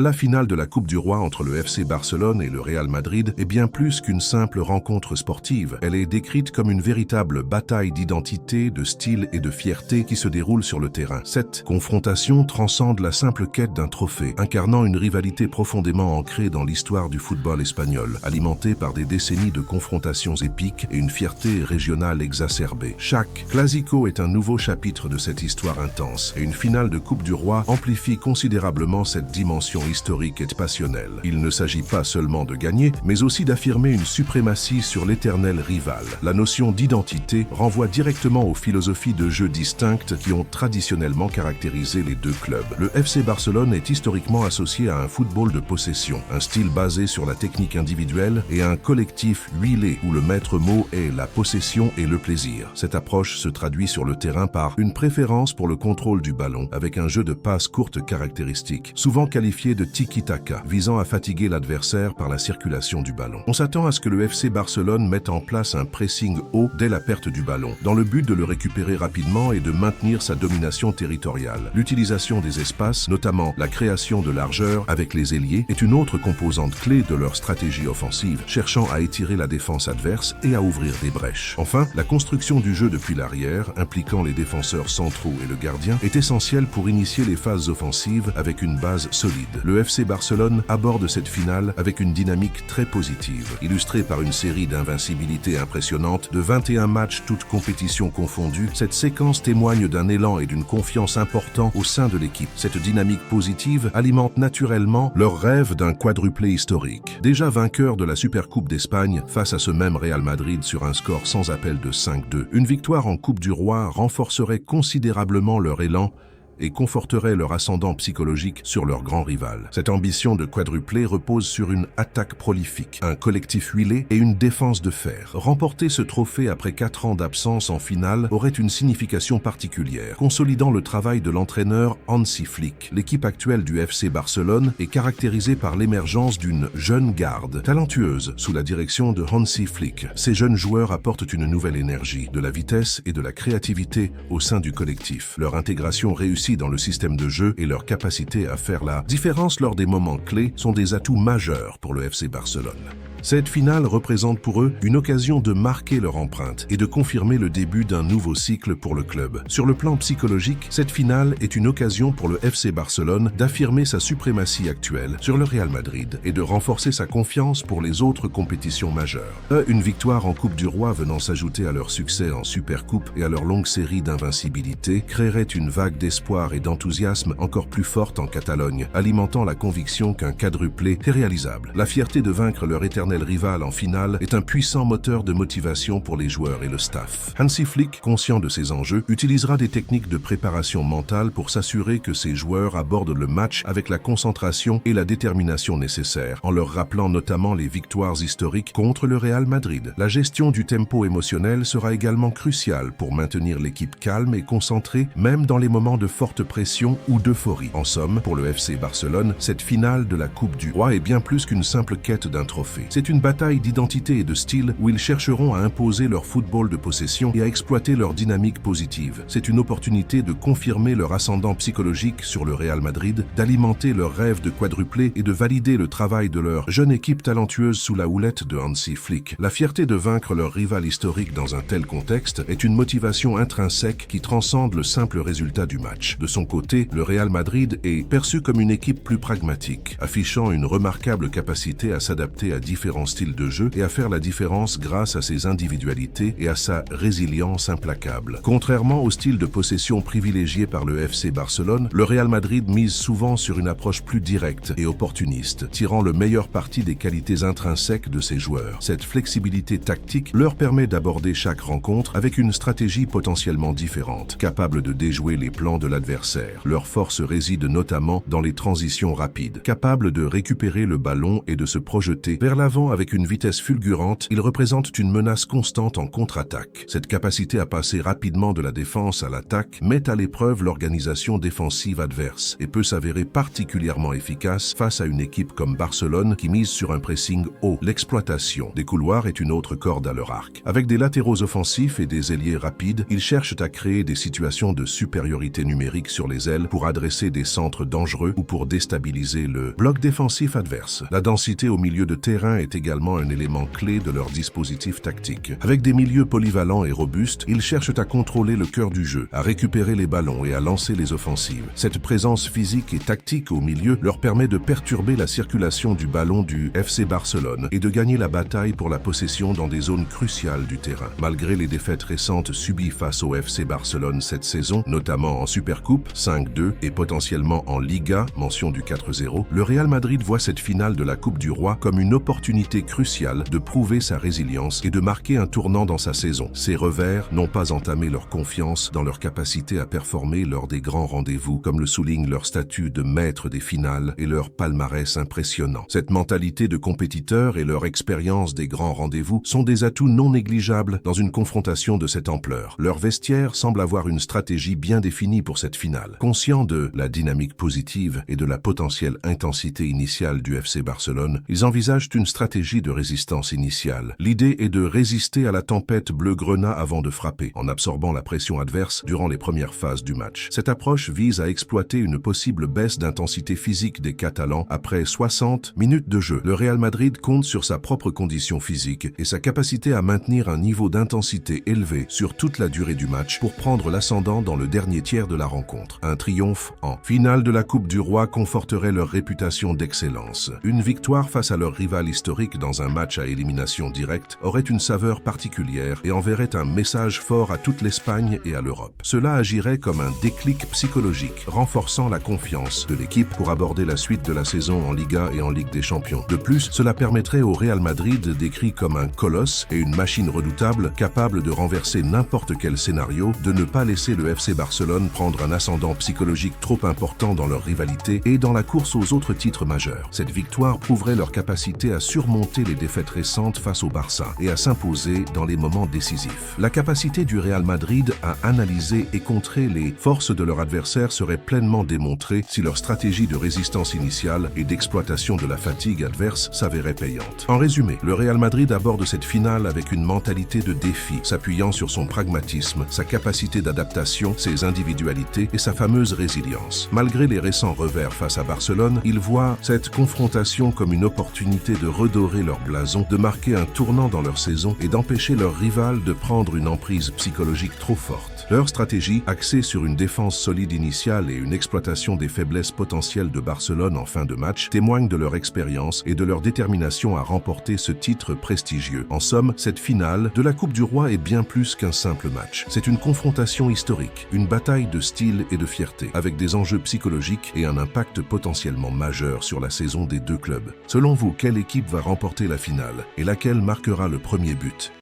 La finale de la Coupe du Roi entre le FC Barcelone et le Real Madrid est bien plus qu'une simple rencontre sportive. Elle est décrite comme une véritable bataille d'identité, de style et de fierté qui se déroule sur le terrain. Cette confrontation transcende la simple quête d'un trophée, incarnant une rivalité profondément ancrée dans l'histoire du football espagnol, alimentée par des décennies de confrontations épiques et une fierté régionale exacerbée. Chaque Clásico est un nouveau chapitre de cette histoire intense, et une finale de Coupe du Roi amplifie considérablement cette dimension historique et passionnelle. Il ne s'agit pas seulement de gagner, mais aussi d'affirmer une suprématie sur l'éternel rival. La notion d'identité renvoie directement aux philosophies de jeu distinctes qui ont traditionnellement caractérisé les deux clubs. Le FC Barcelone est historiquement associé à un football de possession, un style basé sur la technique individuelle et un collectif huilé où le maître mot est la possession et le plaisir. Cette approche se traduit sur le terrain par une préférence pour le contrôle du ballon avec un jeu de passes courtes caractéristique, souvent qualifié de tiki-taka, visant à fatiguer l'adversaire par la circulation du ballon. On s'attend à ce que le FC Barcelone mette en place un pressing haut dès la perte du ballon, dans le but de le récupérer rapidement et de maintenir sa domination territoriale. L'utilisation des espaces, notamment la création de largeur avec les ailiers, est une autre composante clé de leur stratégie offensive, cherchant à étirer la défense adverse et à ouvrir des brèches. Enfin, la construction du jeu depuis l'arrière, impliquant les défenseurs centraux et le gardien, est essentielle pour initier les phases offensives avec une base solide. Le FC Barcelone aborde cette finale avec une dynamique très positive, illustrée par une série d'invincibilités impressionnantes de 21 matchs toutes compétitions confondues. Cette séquence témoigne d'un élan et d'une confiance important au sein de l'équipe. Cette dynamique positive alimente naturellement leur rêve d'un quadruplé historique. Déjà vainqueur de la Supercoupe d'Espagne face à ce même Real Madrid sur un score sans appel de 5-2, une victoire en Coupe du Roi renforcerait considérablement leur élan et conforterait leur ascendant psychologique sur leur grand rival. Cette ambition de quadruplé repose sur une attaque prolifique, un collectif huilé et une défense de fer. Remporter ce trophée après 4 ans d'absence en finale aurait une signification particulière, consolidant le travail de l'entraîneur Hansi Flick. L'équipe actuelle du FC Barcelone est caractérisée par l'émergence d'une jeune garde, talentueuse, sous la direction de Hansi Flick. Ces jeunes joueurs apportent une nouvelle énergie, de la vitesse et de la créativité au sein du collectif. Leur intégration réussie dans le système de jeu et leur capacité à faire la différence lors des moments clés sont des atouts majeurs pour le FC Barcelone. Cette finale représente pour eux une occasion de marquer leur empreinte et de confirmer le début d'un nouveau cycle pour le club. Sur le plan psychologique, cette finale est une occasion pour le FC Barcelone d'affirmer sa suprématie actuelle sur le Real Madrid et de renforcer sa confiance pour les autres compétitions majeures. Une victoire en Coupe du Roi venant s'ajouter à leur succès en Supercoupe et à leur longue série d'invincibilité créerait une vague d'espoir et d'enthousiasme encore plus forte en Catalogne, alimentant la conviction qu'un quadruplé est réalisable. La fierté de vaincre leur éternel rival en finale est un puissant moteur de motivation pour les joueurs et le staff. Hansi Flick, conscient de ces enjeux, utilisera des techniques de préparation mentale pour s'assurer que ses joueurs abordent le match avec la concentration et la détermination nécessaires, en leur rappelant notamment les victoires historiques contre le Real Madrid. La gestion du tempo émotionnel sera également cruciale pour maintenir l'équipe calme et concentrée, même dans les moments de forte pression ou d'euphorie. En somme, pour le FC Barcelone, cette finale de la Coupe du Roi est bien plus qu'une simple quête d'un trophée. C'est une bataille d'identité et de style où ils chercheront à imposer leur football de possession et à exploiter leur dynamique positive. C'est une opportunité de confirmer leur ascendant psychologique sur le Real Madrid, d'alimenter leur rêve de quadruplé et de valider le travail de leur jeune équipe talentueuse sous la houlette de Hansi Flick. La fierté de vaincre leur rival historique dans un tel contexte est une motivation intrinsèque qui transcende le simple résultat du match. De son côté, le Real Madrid est perçu comme une équipe plus pragmatique, affichant une remarquable capacité à s'adapter à différents styles de jeu et à faire la différence grâce à ses individualités et à sa résilience implacable. Contrairement au style de possession privilégié par le FC Barcelone, le Real Madrid mise souvent sur une approche plus directe et opportuniste, tirant le meilleur parti des qualités intrinsèques de ses joueurs. Cette flexibilité tactique leur permet d'aborder chaque rencontre avec une stratégie potentiellement différente, capable de déjouer les plans de l'adversaire. Leur force réside notamment dans les transitions rapides, capables de récupérer le ballon et de se projeter vers l'avant avec une vitesse fulgurante. Ils représentent une menace constante en contre-attaque. Cette capacité à passer rapidement de la défense à l'attaque met à l'épreuve l'organisation défensive adverse et peut s'avérer particulièrement efficace face à une équipe comme Barcelone qui mise sur un pressing haut. L'exploitation des couloirs est une autre corde à leur arc. Avec des latéraux offensifs et des ailiers rapides, ils cherchent à créer des situations de supériorité numérique numérique sur les ailes pour adresser des centres dangereux ou pour déstabiliser le bloc défensif adverse. La densité au milieu de terrain est également un élément clé de leur dispositif tactique. Avec des milieux polyvalents et robustes, ils cherchent à contrôler le cœur du jeu, à récupérer les ballons et à lancer les offensives. Cette présence physique et tactique au milieu leur permet de perturber la circulation du ballon du FC Barcelone et de gagner la bataille pour la possession dans des zones cruciales du terrain. Malgré les défaites récentes subies face au FC Barcelone cette saison, notamment en Supercoupe 5-2 et potentiellement en Liga, mention du 4-0, le Real Madrid voit cette finale de la Coupe du Roi comme une opportunité cruciale de prouver sa résilience et de marquer un tournant dans sa saison. Ces revers n'ont pas entamé leur confiance dans leur capacité à performer lors des grands rendez-vous, comme le souligne leur statut de maître des finales et leur palmarès impressionnant. Cette mentalité de compétiteur et leur expérience des grands rendez-vous sont des atouts non négligeables dans une confrontation de cette ampleur. Leur vestiaire semble avoir une stratégie bien définie pour cette finale. Conscients de la dynamique positive et de la potentielle intensité initiale du FC Barcelone, ils envisagent une stratégie de résistance initiale. L'idée est de résister à la tempête bleu-grenat avant de frapper, en absorbant la pression adverse durant les premières phases du match. Cette approche vise à exploiter une possible baisse d'intensité physique des Catalans après 60 minutes de jeu. Le Real Madrid compte sur sa propre condition physique et sa capacité à maintenir un niveau d'intensité élevé sur toute la durée du match pour prendre l'ascendant dans le dernier tiers de la rencontre. Un triomphe en finale de la Coupe du Roi conforterait leur réputation d'excellence. Une victoire face à leur rival historique dans un match à élimination directe aurait une saveur particulière et enverrait un message fort à toute l'Espagne et à l'Europe. Cela agirait comme un déclic psychologique, renforçant la confiance de l'équipe pour aborder la suite de la saison en Liga et en Ligue des Champions. De plus, cela permettrait au Real Madrid, décrit comme un colosse et une machine redoutable, capable de renverser n'importe quel scénario, de ne pas laisser le FC Barcelone prendre un ascendant psychologique trop important dans leur rivalité et dans la course aux autres titres majeurs. Cette victoire prouverait leur capacité à surmonter les défaites récentes face au Barça et à s'imposer dans les moments décisifs. La capacité du Real Madrid à analyser et contrer les forces de leur adversaire serait pleinement démontrée si leur stratégie de résistance initiale et d'exploitation de la fatigue adverse s'avérait payante. En résumé, le Real Madrid aborde cette finale avec une mentalité de défi, s'appuyant sur son pragmatisme, sa capacité d'adaptation, ses individualités et sa fameuse résilience. Malgré les récents revers face à Barcelone, ils voient cette confrontation comme une opportunité de redorer leur blason, de marquer un tournant dans leur saison et d'empêcher leur rival de prendre une emprise psychologique trop forte. Leur stratégie, axée sur une défense solide initiale et une exploitation des faiblesses potentielles de Barcelone en fin de match, témoigne de leur expérience et de leur détermination à remporter ce titre prestigieux. En somme, cette finale de la Coupe du Roi est bien plus qu'un simple match. C'est une confrontation historique, une bataille de style et de fierté, avec des enjeux psychologiques et un impact potentiellement majeur sur la saison des deux clubs. Selon vous, quelle équipe va remporter la finale et laquelle marquera le premier but ?